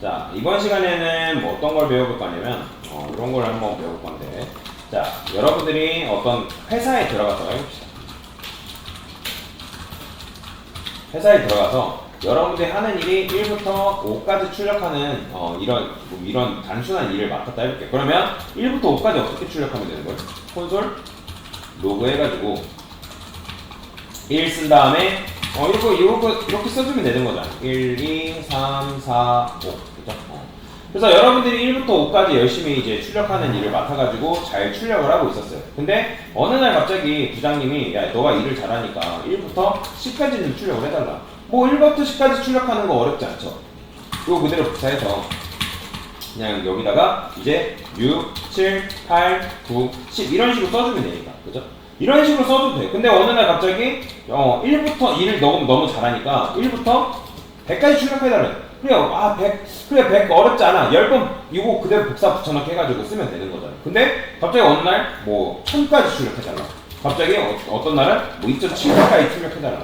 자, 이번 시간에는 뭐 어떤 걸 배워볼 거냐면, 이런 걸 한번 배워볼 건데, 자, 여러분들이 어떤 회사에 들어가서 해봅시다. 회사에 들어가서 여러분들이 하는 일이 1부터 5까지 출력하는 이런 단순한 일을 맡았다 해볼게요. 그러면 1부터 5까지 어떻게 출력하면 되는 거예요? 콘솔 로그 해가지고 1 쓴 다음에 이렇게 써주면 되는 거잖아요. 1, 2, 3, 4, 5 그죠? 그래서 여러분들이 1부터 5까지 열심히 이제 출력하는 일을 맡아가지고 잘 출력을 하고 있었어요. 근데 어느 날 갑자기 부장님이 야 너가 일을 잘하니까 1부터 10까지는 출력을 해달라. 뭐 1부터 10까지 출력하는 거 어렵지 않죠? 이거 그대로 복사해서 그냥 여기다가 이제 6, 7, 8, 9, 10 이런 식으로 써주면 되니까 그죠? 이런 식으로 써도 돼. 근데 어느 날 갑자기 1부터 일을 너무 잘하니까 1부터 100까지 출력해달래. 그래요. 100. 그래, 100 어렵지 않아. 10번 이거 그대로 복사 붙여넣기 해가지고 쓰면 되는 거잖아. 근데 갑자기 어느 날 뭐 1000까지 출력해달라. 갑자기 어떤 날은 뭐 2700까지 출력해달라.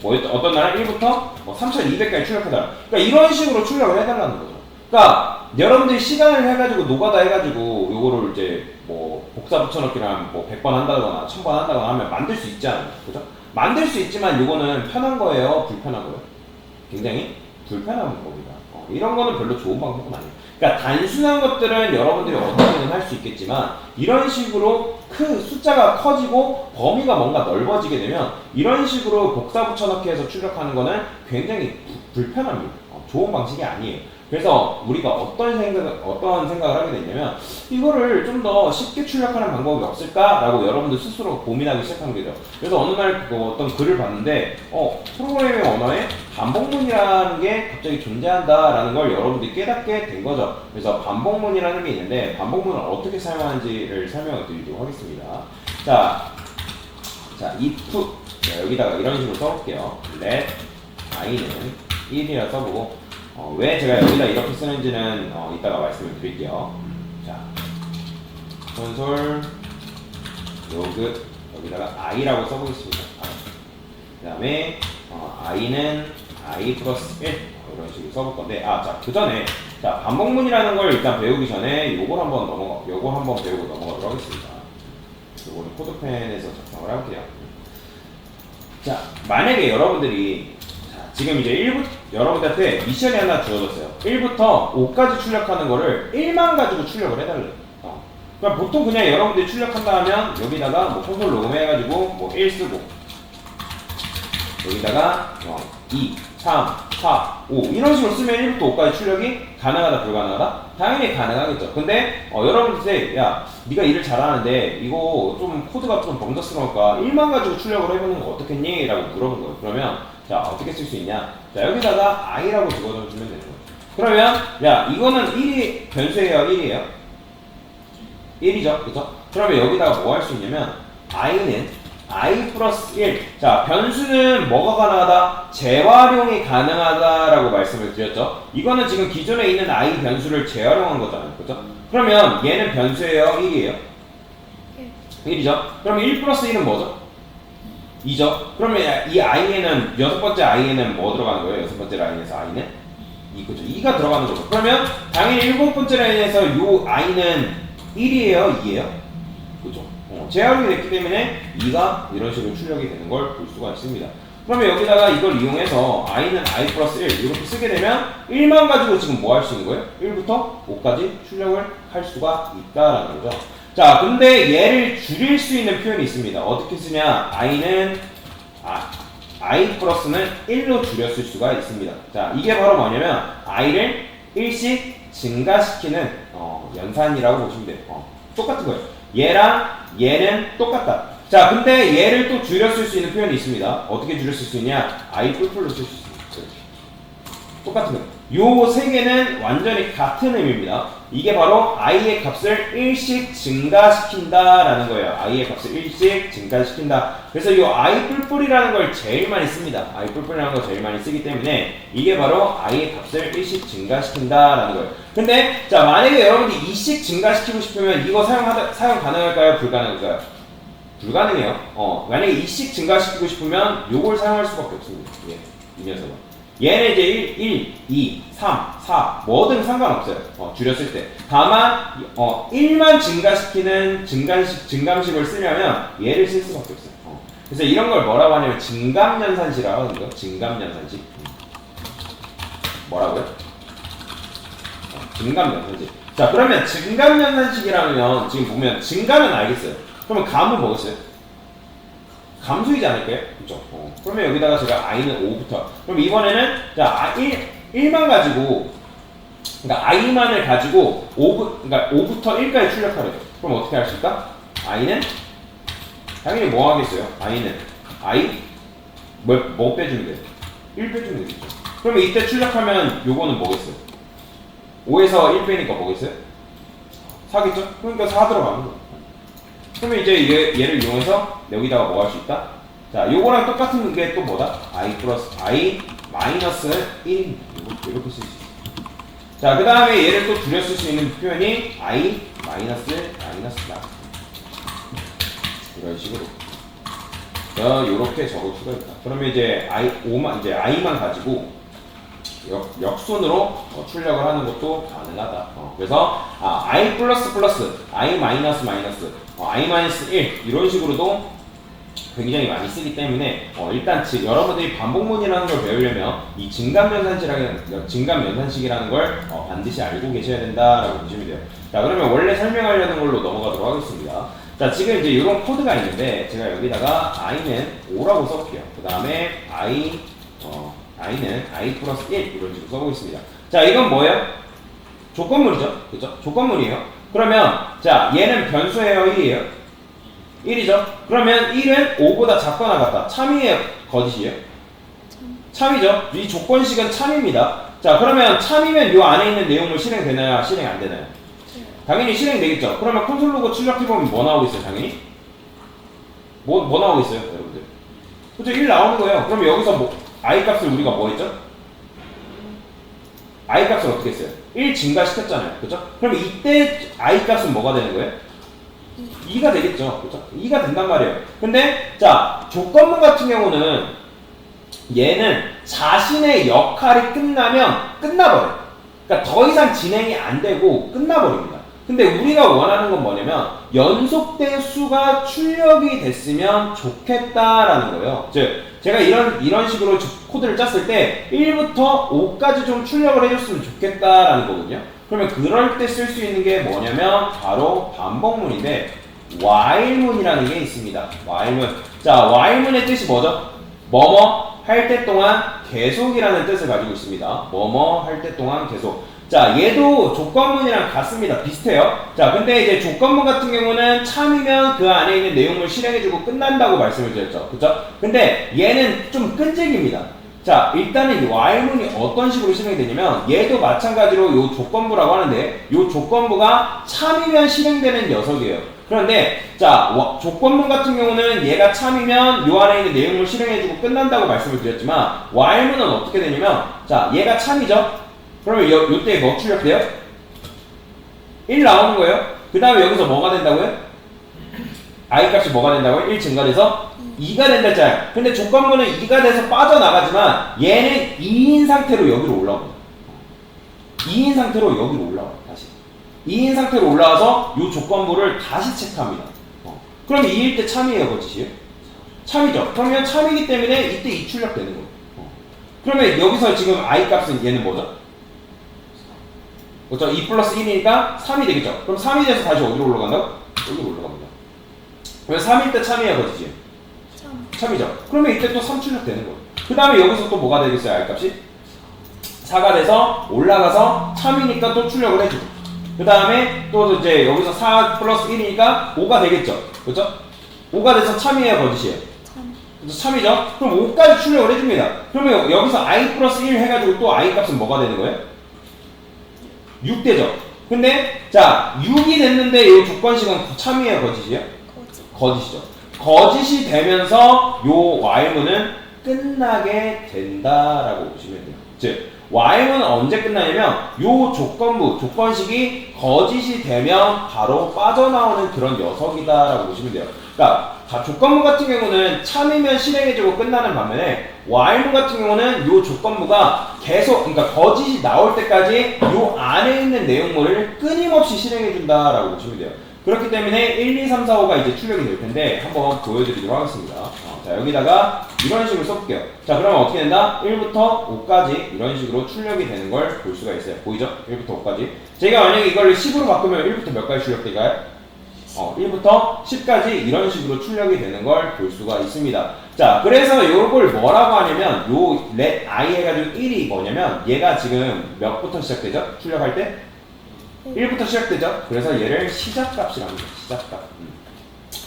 뭐 어떤 날은 1부터 뭐 3200까지 출력해달라. 그러니까 이런 식으로 출력을 해달라는 거죠. 그러니까 여러분들이 시간을 해가지고 노가다 해가지고 요거를 이제 뭐 복사 붙여넣기를 하면 뭐 100번 한다거나 1000번 한다거나 하면 만들 수 있지 않아요. 그죠? 만들 수 있지만 요거는 편한 거예요? 불편한 거예요? 굉장히 불편한 겁니다. 이런 거는 별로 좋은 방법은 아니에요. 그러니까 단순한 것들은 여러분들이 어떻게든 할 수 있겠지만 이런 식으로 숫자가 커지고 범위가 뭔가 넓어지게 되면 이런 식으로 복사 붙여넣기 해서 출력하는 거는 굉장히 불편합니다. 좋은 방식이 아니에요. 그래서 우리가 어떤 생각을 하게 됐냐면 이거를 좀 더 쉽게 출력하는 방법이 없을까라고 여러분들 스스로 고민하기 시작한 거죠. 그래서 어느 날 어떤 글을 봤는데 프로그래밍 언어에 반복문이라는 게 갑자기 존재한다라는 걸 여러분들이 깨닫게 된 거죠. 그래서 반복문이라는 게 있는데 반복문을 어떻게 사용하는지를 설명을 드리도록 하겠습니다. 자, if 여기다가 이런 식으로 써볼게요. let i는 1이라 써보고 왜 제가 여기다 이렇게 쓰는지는 이따가 말씀을 드릴게요. 자, 콘솔 로그 여기다가 i라고 써보겠습니다. 그 다음에 i는 i 플러스 1 이런 식으로 써볼 건데 자, 그 전에 반복문이라는 걸 일단 배우기 전에 요걸 한번 배우고 넘어가도록 하겠습니다. 요거는 코드펜에서 작성을 해볼게요. 자, 만약에 여러분들이 지금 이제 여러분들한테 미션이 하나 주어졌어요. 1부터 5까지 출력하는 거를 1만 가지고 출력을 해달래요. 그러니까 보통 그냥 여러분들이 출력한다 하면 여기다가 뭐 콘솔 로그 해가지고 뭐 1 쓰고 여기다가 2, 3, 4, 5 이런 식으로 쓰면 1부터 5까지 출력이 가능하다 불가능하다? 당연히 가능하겠죠. 근데 여러분들한테 야 네가 일을 잘하는데 이거 좀 코드가 좀 번잡스러우니까 1만 가지고 출력을 해보는 거 어떻겠니? 라고 물어본 거예요. 그러면 자 어떻게 쓸 수 있냐? 자 여기다가 i라고 적어주면 되는 거예요. 그러면 야 이거는 1이 변수예요? 1이에요? 1이죠? 그죠? 그러면 여기다가 뭐 할 수 있냐면 i는 i 플러스 1 자 변수는 뭐가 가능하다? 재활용이 가능하다라고 말씀을 드렸죠. 이거는 지금 기존에 있는 i 변수를 재활용한 거잖아요. 그죠? 그러면 얘는 변수예요? 1이에요? 1이죠? 그럼 1 플러스 1은 뭐죠? 2죠? 그러면 이 i에는 여섯 번째 i에는 뭐 들어가는 거예요? 여섯 번째 라인에서 i는? 2, 그죠? 2가 들어가는 거죠. 그러면 당연히 일곱 번째 라인에서 요 i는 1이에요? 2예요? 그죠? 재활용이 됐기 때문에 2가 이런 식으로 출력이 되는 걸 볼 수가 있습니다. 그러면 여기다가 이걸 이용해서 i는 i 플러스 1 이렇게 쓰게 되면 1만 가지고 지금 뭐 할 수 있는 거예요? 1부터 5까지 출력을 할 수가 있다라는 거죠. 자, 근데 얘를 줄일 수 있는 표현이 있습니다. 어떻게 쓰냐? i 플러스는 1로 줄였을 수가 있습니다. 자, 이게 바로 뭐냐면 i를 1씩 증가시키는 연산이라고 보시면 돼요. 똑같은 거예요. 얘랑 얘는 똑같다. 자, 근데 얘를 또 줄였을 수 있는 표현이 있습니다. 어떻게 줄였을 수 있냐? i 뿔뿔로 쓸 수 있습니다. 똑같은 거예요. 요 세 개는 완전히 같은 의미입니다. 이게 바로 i의 값을 1씩 증가시킨다라는 거예요. i의 값을 1씩 증가시킨다. 그래서 요 i 뿔뿔이라는 걸 제일 많이 씁니다. i 뿔뿔이라는 걸 제일 많이 쓰기 때문에 이게 바로 i의 값을 1씩 증가시킨다라는 거예요. 근데 자 만약에 여러분이 2씩 증가시키고 싶으면 이거 사용 가능할까요? 불가능할까요? 불가능해요. 만약에 2씩 증가시키고 싶으면 요걸 사용할 수밖에 없습니다. 이 녀석은. 얘는 이제 1, 2, 3, 4 뭐든 상관없어요. 줄였을 때. 다만 1만 증가시키는 증감식을 쓰려면 얘를 쓸 수밖에 없어요. 그래서 이런 걸 뭐라고 하냐면 증감연산식이라고 하는 거예요. 증감연산식. 뭐라고요? 증감연산식. 자, 그러면 증감연산식이라면 지금 보면 증감은 알겠어요. 그러면 감은 뭐겠어요? 감수이지 않을까요? 그쵸? 그러면 여기다가 제가 i는 5부터. 그럼 이번에는 자 1만 가지고, 그러니까 i만을 가지고 그러니까 5부터 1까지 출력하래요. 그럼 어떻게 할 수 있다? i는 당연히 뭐 하겠어요? i는 뭐 빼주면 돼요? 1 빼주면 되겠죠. 그러면 이때 출력하면 요거는 뭐겠어요? 5에서 1 빼니까 뭐겠어요? 4겠죠? 그러니까 4 들어가는 거예요. 그러면 이제 얘를 이용해서 여기다가 뭐 할 수 있다? 자, 요거랑 똑같은 게 또 뭐다? i 플러스 i 마이너스 1 이렇게 쓸 수 있어. 자, 그 다음에 얘를 또 줄여 쓸 수 있는 표현이 i 마이너스 나 이런 식으로. 요렇게 적을 수가 있다. 그러면 이제 i만 가지고 역순으로 출력을 하는 것도 가능하다. 그래서 i 플러스 i 마이너스 i 마이너스 1 이런 식으로도 굉장히 많이 쓰기 때문에 일단 여러분들이 반복문이라는 걸 배우려면 이 증감연산식이라는 걸 반드시 알고 계셔야 된다라고 보시면 돼요. 자, 그러면 원래 설명하려는 걸로 넘어가도록 하겠습니다. 자, 지금 이제 이런 코드가 있는데 제가 여기다가 i는 5라고 써볼게요. 그 다음에 i는 i 플러스 1 이런 식으로 써보겠습니다. 자, 이건 뭐예요? 조건물이죠. 그죠? 조건물이에요. 그러면 자, 얘는 변수예요, 1이에요? 1이죠? 그러면 1은 5보다 작거나 같다. 참이에요, 거짓이에요? 참이죠. 이 조건식은 참입니다. 자, 그러면 참이면 요 안에 있는 내용물 실행되나요? 실행 안 되나요? 당연히 실행되겠죠. 그러면 콘솔 로그 출력해보면 뭐 나오고 있어요, 당연히? 뭐 나오고 있어요, 여러분들? 그죠? 1 나오는 거예요. 그럼 여기서 i 값을 우리가 뭐 했죠? i 값을 어떻게 했어요? 1 증가시켰잖아요. 그죠? 그럼 이때 i 값은 뭐가 되는 거예요? 2가 되겠죠. 그죠? 2가 된단 말이에요. 근데, 자, 조건문 같은 경우는 얘는 자신의 역할이 끝나면 끝나버려요. 그러니까 더 이상 진행이 안 되고 끝나버립니다. 근데 우리가 원하는 건 뭐냐면 연속된 수가 출력이 됐으면 좋겠다라는 거예요. 즉, 제가 이런 식으로 코드를 짰을 때 1부터 5까지 좀 출력을 해줬으면 좋겠다라는 거거든요. 그러면 그럴 때 쓸 수 있는 게 뭐냐면 바로 반복문인데 while문이라는 게 있습니다. while문. 자, while문의 뜻이 뭐죠? 뭐뭐 할 때 동안 계속이라는 뜻을 가지고 있습니다. 뭐뭐 할 때 동안 계속. 자, 얘도 조건문이랑 같습니다. 비슷해요. 자, 근데 이제 조건문 같은 경우는 참이면 그 안에 있는 내용을 실행해주고 끝난다고 말씀을 드렸죠. 그쵸? 근데 얘는 좀 끈질깁니다. 자, 일단은 이 while문이 어떤 식으로 실행이 되냐면 얘도 마찬가지로 요 조건부라고 하는데 요 조건부가 참이면 실행되는 녀석이에요. 그런데 자, 조건문 같은 경우는 얘가 참이면 요 안에 있는 내용을 실행해주고 끝난다고 말씀을 드렸지만 while문은 어떻게 되냐면 자, 얘가 참이죠? 그러면 요때 뭐 출력돼요? 1 나오는 거예요. 그 다음에 여기서 뭐가 된다고요? i 값이 뭐가 된다고요? 1 증가돼서 2가 된다 했잖아요. 근데 조건문은 2가 돼서 빠져나가지만 얘는 2인 상태로 여기로 올라옵니다. 2인 상태로 여기로 올라와요. 다시 2인 상태로 올라와서 이 조건부를 다시 체크합니다. 그럼 2일 때 참이에요, 거짓이에요? 참이죠. 그러면 참이기 때문에 이때 2 출력되는 거예요. 그러면 여기서 지금 i 값은 얘는 뭐죠? 그렇죠? 2 플러스 1이니까 3이 되겠죠? 그럼 3이 돼서 다시 어디로 올라간다고? 여기로 올라갑니다. 그래서 3일 때 참이에요, 거짓이에요? 참이죠? 그러면 이때 또 3 출력되는 거예요. 그 다음에 여기서 또 뭐가 되겠어요, i 값이? 4가 돼서 올라가서 참이니까 또 출력을 해주고 그 다음에 또 이제 여기서 4 플러스 1이니까 5가 되겠죠? 그렇죠? 5가 돼서 참이에요, 거짓이에요? 참이죠? 그럼 5까지 출력을 해줍니다. 그러면 여기서 i 플러스 1 해가지고 또 i 값은 뭐가 되는 거예요? 6 되죠? 근데 자 6이 됐는데 이 조건식은 참이에요, 거짓이에요? 거짓이죠. 거짓이 되면서 요 while문은 끝나게 된다라고 보시면 돼요. 즉 while은 언제 끝나냐면 요 조건부, 조건식이 거짓이 되면 바로 빠져나오는 그런 녀석이다라고 보시면 돼요. 그러니까 자, 조건부 같은 경우는 참이면 실행해주고 끝나는 반면에 while문 같은 경우는 요 조건부가 계속, 그러니까 거짓이 나올 때까지 요 안에 있는 내용물을 끊임없이 실행해준다라고 보시면 돼요. 그렇기 때문에 1, 2, 3, 4, 5가 이제 출력이 될 텐데 한번 보여드리도록 하겠습니다. 자, 여기다가 이런 식으로 써볼게요. 자, 그러면 어떻게 된다? 1부터 5까지 이런 식으로 출력이 되는 걸 볼 수가 있어요. 보이죠? 1부터 5까지. 제가 만약에 이걸 10으로 바꾸면 1부터 몇 가지 출력될까요? 1부터 10까지 이런 식으로 출력이 되는 걸 볼 수가 있습니다. 자, 그래서 요걸 뭐라고 하냐면 요 let i 해가지고 1이 뭐냐면 얘가 지금 몇부터 시작되죠? 출력할 때? 1부터 시작되죠? 그래서 얘를 시작값이라고 합니다. 시작값.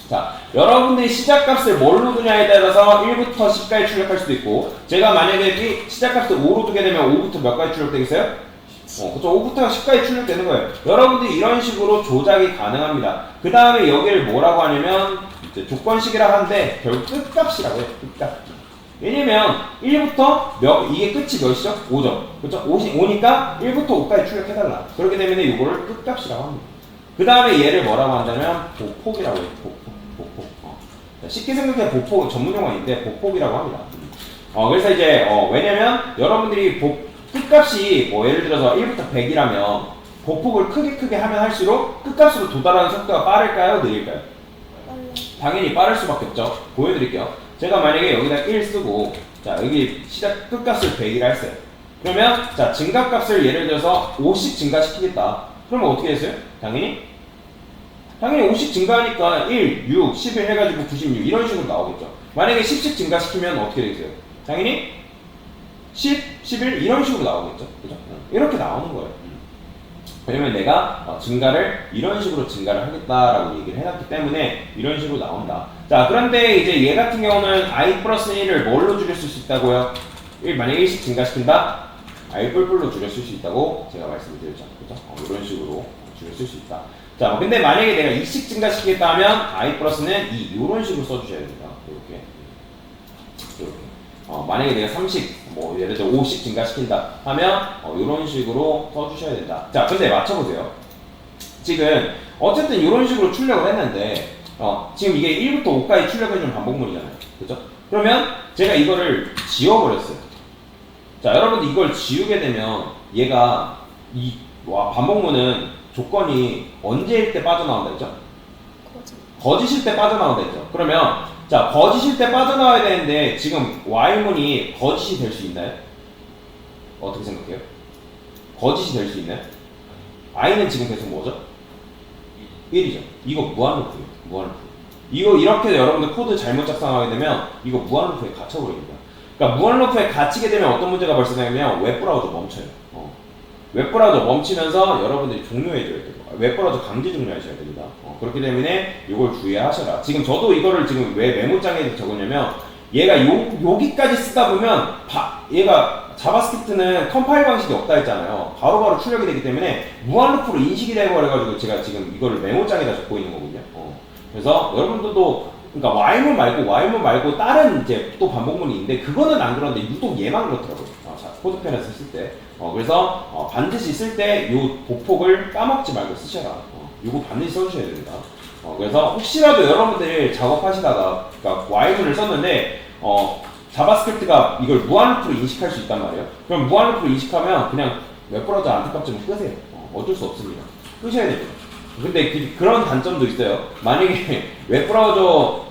자, 여러분들이 시작값을 뭘로 두냐에 따라서 1부터 10까지 출력할 수도 있고, 제가 만약에 시작값을 5로 두게 되면 5부터 몇 가지 출력되겠어요? 그쵸. 5부터 10까지 출력되는 거예요. 여러분들이 이런 식으로 조작이 가능합니다. 그 다음에 여기를 뭐라고 하냐면 이제 조건식이라 하는데 결국 끝값이라고 해요. 끝값. 왜냐면 1부터 이게 끝이 몇이죠? 5점. 그쵸? 5니까 1부터 5까지 출력해달라. 그렇기 때문에 이거를 끝값이라고 합니다. 그 다음에 얘를 뭐라고 한다면 보폭이라고 해요. 보폭. 쉽게 생각해 보폭 전문용어인데 보폭이라고 합니다. 그래서 이제 왜냐면 여러분들이 끝값이 뭐 예를 들어서 1부터 100이라면 보폭을 크게 하면 할수록 끝값으로 도달하는 속도가 빠를까요? 느릴까요? 당연히 빠를 수밖에 없죠. 보여드릴게요. 제가 만약에 여기다 1 쓰고 자 여기 끝값을 100이라 했어요. 그러면 자 증가값을 예를 들어서 50 증가시키겠다. 그러면 어떻게 했어요? 당연히 50 증가하니까 1, 6, 11 해가지고 96 이런 식으로 나오겠죠. 만약에 10씩 증가시키면 어떻게 되겠어요? 당연히 10, 11 이런 식으로 나오겠죠. 그죠? 이렇게 나오는 거예요. 왜냐면 내가 증가를 이런 식으로 증가를 하겠다라고 얘기를 해놨기 때문에 이런 식으로 나온다. 자, 그런데 이제 얘 같은 경우는 i 플러스 1을 뭘로 줄일 수 있다고요? 만약에 1씩 증가시킨다? i 뿔뿔로 줄였을 수 있다고 제가 말씀을 드렸죠. 그죠? 이런 식으로 줄였을 수 있다. 자, 근데 만약에 내가 2씩 증가시키겠다 하면 i 플러스는 이런 식으로 써주셔야 됩니다. 이렇게. 만약에 내가 30, 뭐 예를 들어 50 증가시킨다 하면 이런 식으로 써주셔야 된다. 자, 근데 맞춰보세요. 지금 어쨌든 이런 식으로 출력을 했는데 지금 이게 1부터 5까지 출력해주는 반복문이잖아요. 그죠? 그러면 제가 이거를 지워버렸어요. 자, 여러분들 이걸 지우게 되면 얘가 반복문은 조건이 언제일 때 빠져나온다 했죠? 거짓일 때 빠져나온다 했죠. 그러면 자, 거짓일 때 빠져나와야 되는데 지금 while문이 거짓이 될 수 있나요? 어떻게 생각해요? 거짓이 될 수 있나요? i는 지금 계속 뭐죠? 1이죠. 이거 무한루프예요. 무한루프. 이거 이렇게 여러분들 코드 잘못 작성하게 되면 이거 무한루프에 갇혀버립니다. 그러니까 무한루프에 갇히게 되면 어떤 문제가 발생하냐면 웹브라우저 멈춰요. 웹브라우저 멈추면서 여러분들이 종료해줘야 돼요. 웹브라우저 강제 종료하셔야 됩니다. 그렇기 때문에 이걸 주의하셔라. 지금 저도 이거를 지금 왜 메모장에 적었냐면 얘가 여기까지 쓰다 보면 얘가 자바스크립트는 컴파일 방식이 없다 했잖아요. 바로바로 출력이 되기 때문에 무한루프로 인식이 되어버려가지고 제가 지금 이거를 메모장에다 적고 있는 거거든요. 그래서 여러분들도 그러니까 while문 말고 다른 이제 또 반복문이 있는데 그거는 안 그런데 유독 얘만 그렇더라고요. 코드펜에서 쓸 때. 그래서 반드시 쓸 때 이 보폭을 까먹지 말고 쓰셔라. 이거 반드시 써주셔야 됩니다. 그래서 혹시라도 여러분들이 작업하시다가 그러니까 while문을 썼는데 자바스크립트가 이걸 무한루프로 인식할 수 있단 말이에요. 그럼 무한루프로 인식하면 그냥 웹브라우저 안티값 끄세요. 어쩔 수 없습니다. 끄셔야 됩니다. 근데 그런 단점도 있어요. 만약에 웹브라우저가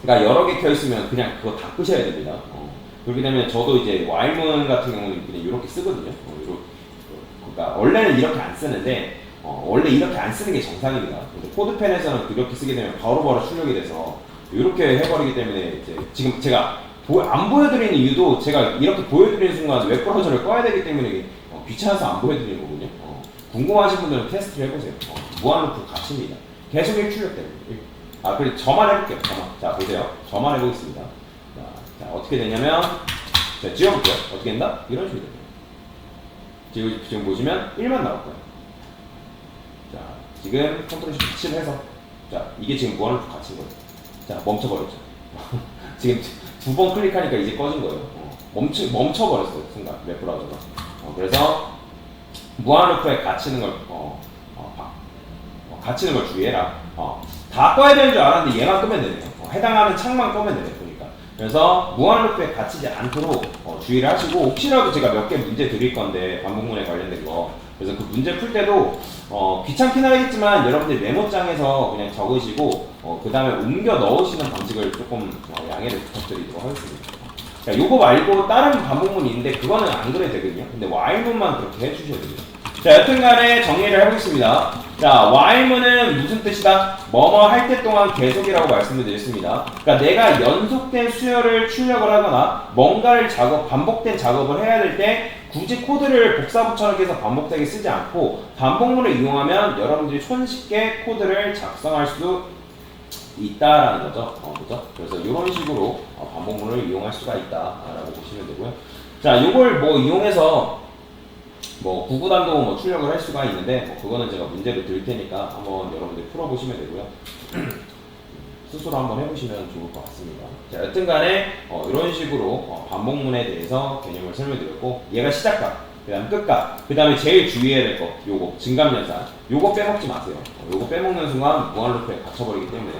여러 개 켜있으면 그냥 그거 다 끄셔야 됩니다. 그렇게 되면 저도 이제 while문 같은 경우는 그냥 이렇게 쓰거든요. 그러니까 원래는 이렇게 안 쓰는데 원래 이렇게 안 쓰는 게 정상입니다. 근데 코드펜에서는 이렇게 쓰게 되면 바로바로 출력이 돼서 이렇게 해버리기 때문에 이제 지금 제가 안 보여드리는 이유도 제가 이렇게 보여드리는 순간 웹브라우저를 꺼야 되기 때문에 귀찮아서 안 보여드리는 거거든요. 궁금하신 분들은 테스트를 해보세요. 무한루프 갇힙니다. 계속 출력됩니다. 그리고 저만 해볼게요. 자, 보세요. 저만 해보겠습니다. 자, 어떻게 되냐면, 자, 지워볼게요. 어떻게 된다? 이런 식으로 돼요. 지금 보시면 1만 나올 거예요. 자, 지금 컨트롤 Shift 7 해서, 자, 이게 지금 무한루프 갇힌 거예요. 자, 멈춰버렸죠. 지금 2번 클릭하니까 이제 꺼진 거예요. 멈춰버렸어요. 순간, 웹브라우저가. 그래서 무한 루프에 갇히는 걸 주의해라. 다 꺼야 되는 줄 알았는데 얘만 끄면 되네요. 해당하는 창만 끄면 되네요. 보니까. 그래서 무한 루프에 갇히지 않도록 주의를 하시고, 혹시라도 제가 몇 개 문제 드릴 건데 반복문에 관련된 거, 그래서 그 문제 풀 때도 귀찮긴 하겠지만 여러분들 메모장에서 그냥 적으시고 그 다음에 옮겨 넣으시는 방식을 조금 양해를 부탁드리도록 하겠습니다. 자, 요거 말고 다른 반복문이 있는데 그거는 안 그래도 되거든요. 근데 while문만 그렇게 해주셔야 됩니다. 자, 여튼간에 정리를 해보겠습니다. 자, while문은 무슨 뜻이다? 뭐뭐 할 때 동안 계속이라고 말씀을 드렸습니다. 그러니까 내가 연속된 수열을 출력을 하거나 뭔가를 반복된 작업을 해야 될 때 굳이 코드를 복사붙여넣기해서 반복되게 쓰지 않고 반복문을 이용하면 여러분들이 손쉽게 코드를 작성할 수 있다라는 거죠. 그죠? 그래서 이런 식으로 반복문을 이용할 수가 있다라고 보시면 되고요. 자, 요걸 뭐 이용해서 뭐 구구단도 출력을 할 수가 있는데 그거는 제가 문제로 드릴 테니까 한번 여러분들 풀어보시면 되고요. 스스로 한번 해보시면 좋을 것 같습니다. 자, 여튼간에 이런 식으로 반복문에 대해서 개념을 설명드렸고, 얘가 시작값, 그 다음 끝값, 그 다음에 제일 주의해야 될 거, 요거 증감연산, 요거 빼먹지 마세요. 요거 빼먹는 순간 무한루프에 갇혀버리기 때문에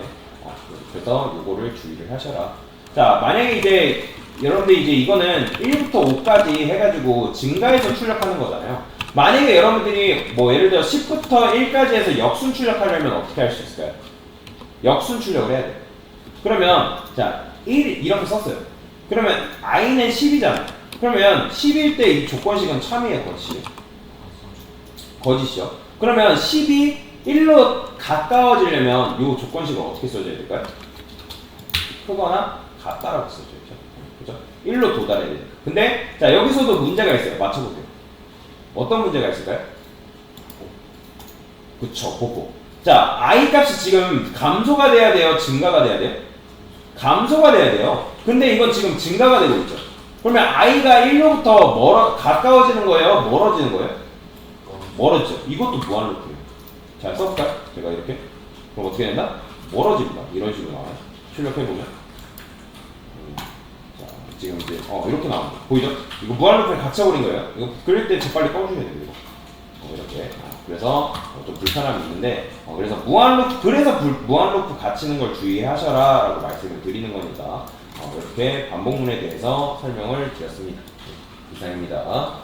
그래서 요거를 주의를 하셔라. 자, 만약에 이제 여러분들 이제 이거는 1부터 5까지 해가지고 증가해서 출력하는 거잖아요. 만약에 여러분들이 뭐 예를 들어 10부터 1까지 해서 역순 출력하려면 어떻게 할 수 있을까요? 역순 출력을 해야 돼요. 그러면 자 1 이렇게 썼어요. 그러면 i는 10이잖아요. 그러면 10일 때 이 조건식은 참이에요, 거짓이에요? 거짓이요. 그러면 10이 1로 가까워지려면 이 조건식을 어떻게 써줘야 될까요? 크거나 같다라고 써줘야죠. 그죠? 1로 도달해야 돼요. 근데 자 여기서도 문제가 있어요. 맞춰보세요. 어떤 문제가 있을까요? 그쵸, 보고. 자, i 값이 지금 감소가 돼야 돼요? 증가가 돼야 돼요? 감소가 돼야 돼요. 근데 이건 지금 증가가 되고 있죠. 그러면 i가 1로부터 가까워지는 거예요? 멀어지는 거예요? 멀어지죠. 이것도 무한루프예요. 잘 써볼까요? 제가 이렇게. 그럼 어떻게 된다? 멀어집니다. 이런 식으로 나와요. 출력해보면. 자, 지금 이제, 이렇게 나옵니다. 보이죠? 이거 무한루프에 갇혀버린 거예요. 이거 그릴 때 재빨리 꺼주셔야 됩니다. 이렇게. 그래서 좀 불편함이 있는데, 그래서 무한루프 갇히는 걸 주의하셔라 라고 말씀을 드리는 거니까, 이렇게 반복문에 대해서 설명을 드렸습니다. 이상입니다.